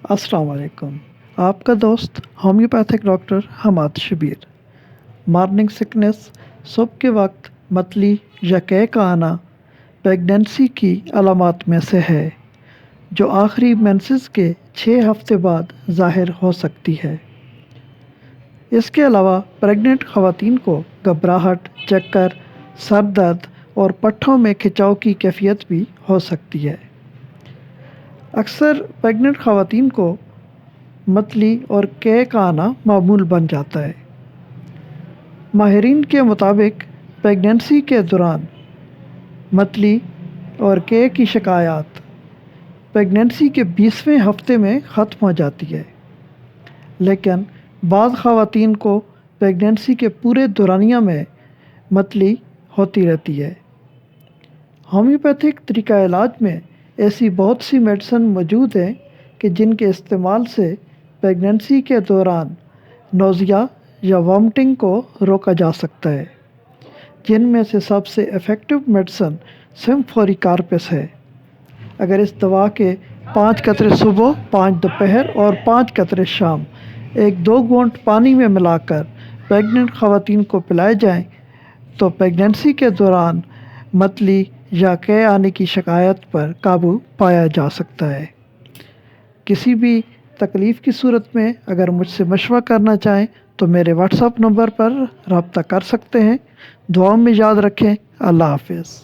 السلام علیکم۔ آپ کا دوست homeopathic doctor Hammad Shabbir. Morning sickness, صبح کے وقت متلی یا قے کا آنا پیگنینسی کی علامات میں سے ہے، جو آخری مینسز کے 6 ہفتے بعد ظاہر ہو سکتی ہے۔ اس کے علاوہ پریگننٹ خواتین کو گھبراہٹ، چکر، سر درد اور پٹھوں میں کھچاؤ کی کیفیت بھی ہو سکتی ہے۔ اکثر پریگننٹ خواتین کو متلی اور قے کا آنا معمول بن جاتا ہے۔ ماہرین کے مطابق پریگنینسی کے دوران متلی اور قے کی شکایات پریگنینسی کے 20ویں ہفتے میں ختم ہو جاتی ہے، لیکن بعض خواتین کو پریگنینسی کے پورے دورانیہ میں متلی ہوتی رہتی ہے۔ ہومیوپیتھک طریقہ علاج میں ایسی بہت سی میڈیسن موجود ہیں کہ جن کے استعمال سے پریگنینسی کے دوران نوزیا یا وامٹنگ کو روکا جا سکتا ہے، جن میں سے سب سے ایفیکٹو میڈیسن سمفوری کارپس ہے۔ اگر اس دوا کے 5 قطرے صبح، 5 دوپہر اور 5 قطرے شام 1-2 گھونٹ پانی میں ملا کر پریگننٹ خواتین کو پلائے جائیں تو پریگنینسی کے دوران متلی یا قے آنے کی شکایت پر قابو پایا جا سکتا ہے۔ کسی بھی تکلیف کی صورت میں اگر مجھ سے مشورہ کرنا چاہیں تو میرے واٹس ایپ نمبر پر رابطہ کر سکتے ہیں۔ دعاؤں میں یاد رکھیں۔ اللہ حافظ۔